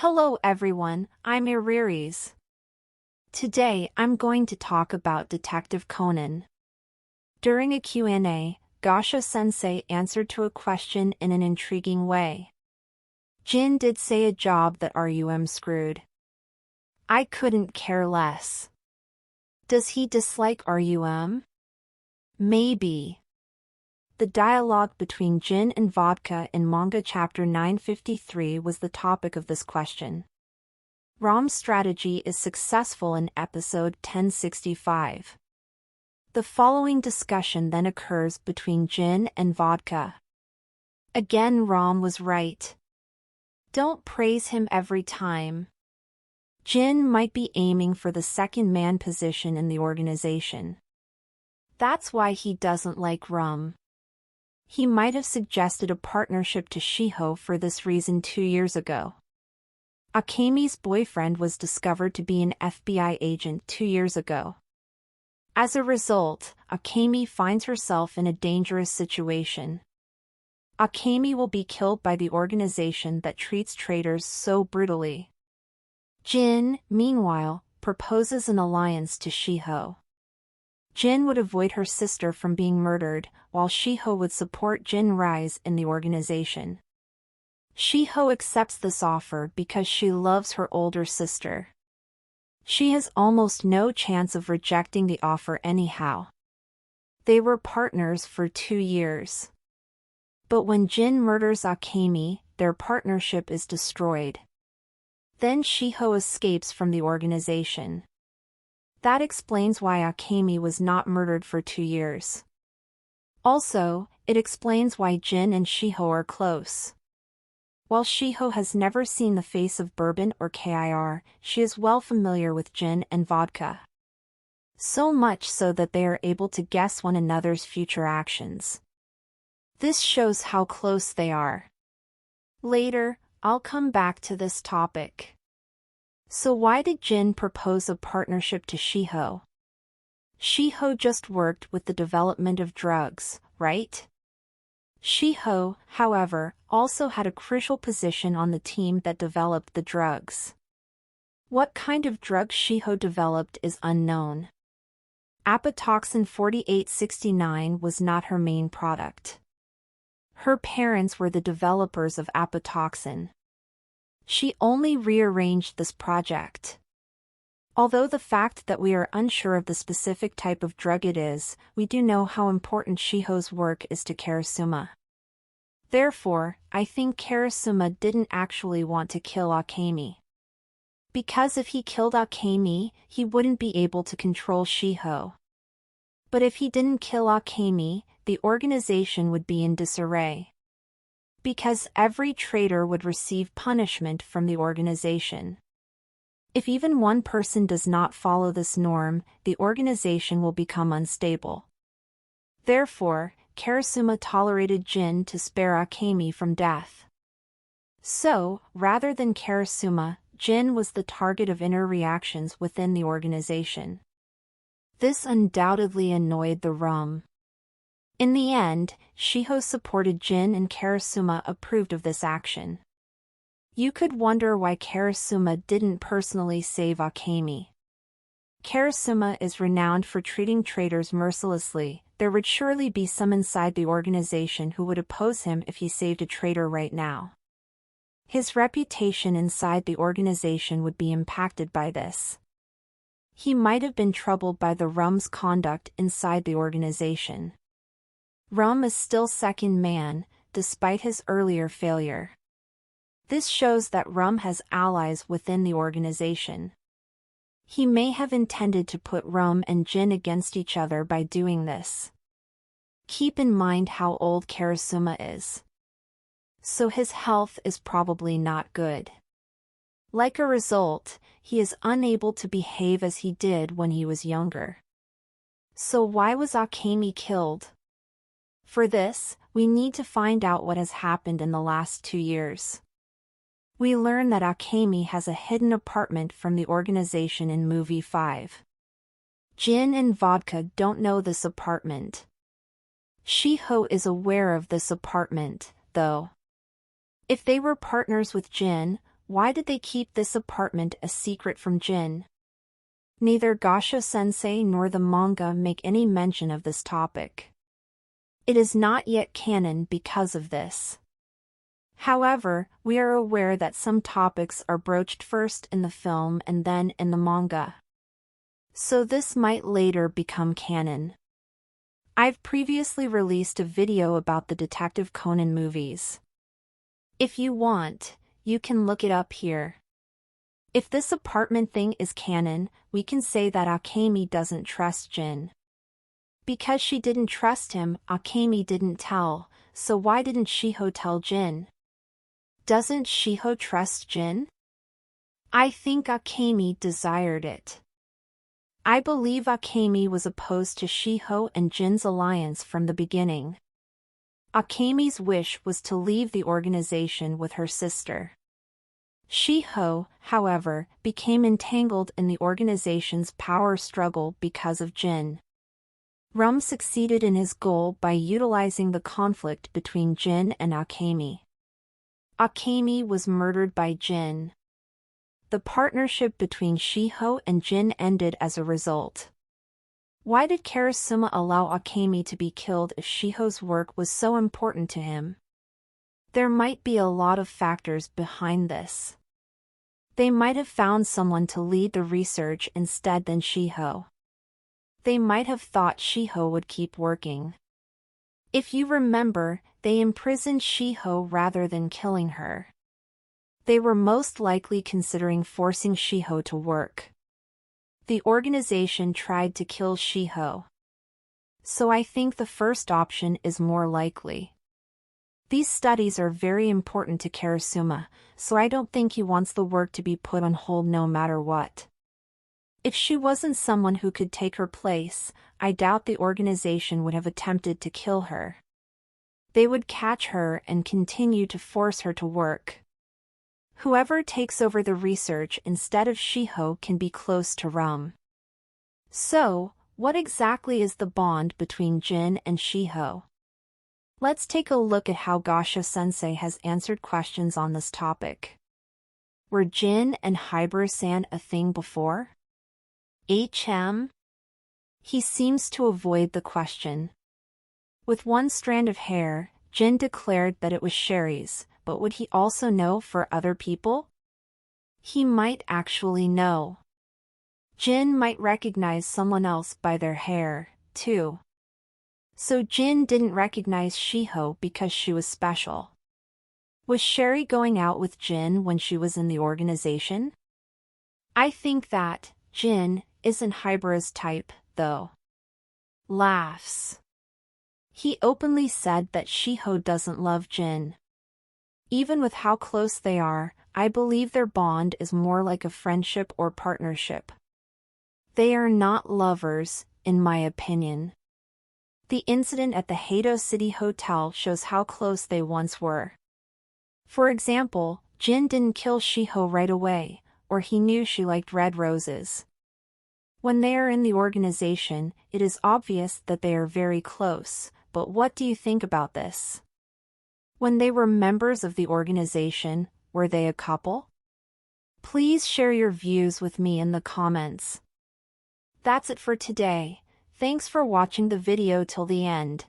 Hello everyone, I'm Iriris. Today I'm going to talk about Detective Conan. During a Q&A, Gasha-sensei answered to a question in an intriguing way. Jin did say a job that RUM screwed. I couldn't care less. Does he dislike RUM? Maybe. The dialogue between Gin and Vodka in manga chapter 953 was the topic of this question. ROM's strategy is successful in episode 1065. The following discussion then occurs between Gin and Vodka. Again, ROM was right. Don't praise him every time. Gin might be aiming for the second-man position in the organization. That's why he doesn't like RUM. He might have suggested a partnership to Shiho for this reason 2 years ago. Akami's boyfriend was discovered to be an FBI agent 2 years ago. As a result, Akami finds herself in a dangerous situation. Akami will be killed by the organization that treats traitors so brutally. Jin, meanwhile, proposes an alliance to Shiho. Jin would avoid her sister from being murdered, while Shiho would support Jin's rise in the organization. Shiho accepts this offer because she loves her older sister. She has almost no chance of rejecting the offer anyhow. They were partners for 2 years. But when Jin murders Akami, their partnership is destroyed. Then Shiho escapes from the organization. That explains why Akami was not murdered for 2 years. Also, it explains why Jin and Shiho are close. While Shiho has never seen the face of Bourbon or Kir, she is well familiar with Gin and Vodka. So much so that they are able to guess one another's future actions. This shows how close they are. Later, I'll come back to this topic. So why did Jin propose a partnership to Shiho? Shiho just worked with the development of drugs, right? Shiho, however, also had a crucial position on the team that developed the drugs. What kind of drug Shiho developed is unknown. Apatoxin 4869 was not her main product. Her parents were the developers of apatoxin. She only rearranged this project. Although the fact that we are unsure of the specific type of drug it is, we do know how important Shiho's work is to Karasuma. Therefore, I think Karasuma didn't actually want to kill Akami. Because if he killed Akami, he wouldn't be able to control Shiho. But if he didn't kill Akami, the organization would be in disarray. Because every traitor would receive punishment from the organization. If even one person does not follow this norm, the organization will become unstable. Therefore, Karasuma tolerated Jin to spare Akami from death. So, rather than Karasuma, Jin was the target of inner reactions within the organization. This undoubtedly annoyed the RUM. In the end, Shiho supported Jin and Karasuma approved of this action. You could wonder why Karasuma didn't personally save Akami. Karasuma is renowned for treating traitors mercilessly. There would surely be some inside the organization who would oppose him if he saved a traitor right now. His reputation inside the organization would be impacted by this. He might have been troubled by the RUM's conduct inside the organization. RUM is still second man, despite his earlier failure. This shows that RUM has allies within the organization. He may have intended to put RUM and Jin against each other by doing this. Keep in mind how old Karasuma is. So his health is probably not good. Like a result, he is unable to behave as he did when he was younger. So why was Akami killed? For this, we need to find out what has happened in the last 2 years. We learn that Akami has a hidden apartment from the organization in movie 5. Gin and Vodka don't know this apartment. Shiho is aware of this apartment, though. If they were partners with Jin, why did they keep this apartment a secret from Jin? Neither Gassho-sensei nor the manga make any mention of this topic. It is not yet canon because of this. However, we are aware that some topics are broached first in the film and then in the manga. So this might later become canon. I've previously released a video about the Detective Conan movies. If you want, you can look it up here. If this apartment thing is canon, we can say that Akemi doesn't trust Jin. Because she didn't trust him, Akemi didn't tell, so why didn't Shiho tell Jin? Doesn't Shiho trust Jin? I think Akemi desired it. I believe Akemi was opposed to Shiho and Jin's alliance from the beginning. Akemi's wish was to leave the organization with her sister. Shiho, however, became entangled in the organization's power struggle because of Jin. Rum succeeded in his goal by utilizing the conflict between Jin and Akemi. Akemi was murdered by Jin. The partnership between Shiho and Jin ended as a result. Why did Karasuma allow Akemi to be killed if Shiho's work was so important to him? There might be a lot of factors behind this. They might have found someone to lead the research instead than Shiho. They might have thought Shiho would keep working. If you remember, they imprisoned Shiho rather than killing her. They were most likely considering forcing Shiho to work. The organization tried to kill Shiho. So I think the first option is more likely. These studies are very important to Karasuma, so I don't think he wants the work to be put on hold no matter what. If she wasn't someone who could take her place, I doubt the organization would have attempted to kill her. They would catch her and continue to force her to work. Whoever takes over the research instead of Shiho can be close to Rum. So, what exactly is the bond between Jin and Shiho? Let's take a look at how Gassho-sensei has answered questions on this topic. Were Gin and Haibara-san a thing before? He seems to avoid the question. With one strand of hair, Jin declared that it was Sherry's, but would he also know for other people? He might actually know. Jin might recognize someone else by their hair, too. So Jin didn't recognize Shiho because she was special. Was Sherry going out with Jin when she was in the organization? I think that Jin isn't Haibara's type, though. Laughs. He openly said that Shiho doesn't love Jin. Even with how close they are, I believe their bond is more like a friendship or partnership. They are not lovers, in my opinion. The incident at the Heido City Hotel shows how close they once were. For example, Jin didn't kill Shiho right away, or he knew she liked red roses. When they are in the organization, it is obvious that they are very close, but what do you think about this? When they were members of the organization, were they a couple? Please share your views with me in the comments. That's it for today. Thanks for watching the video till the end.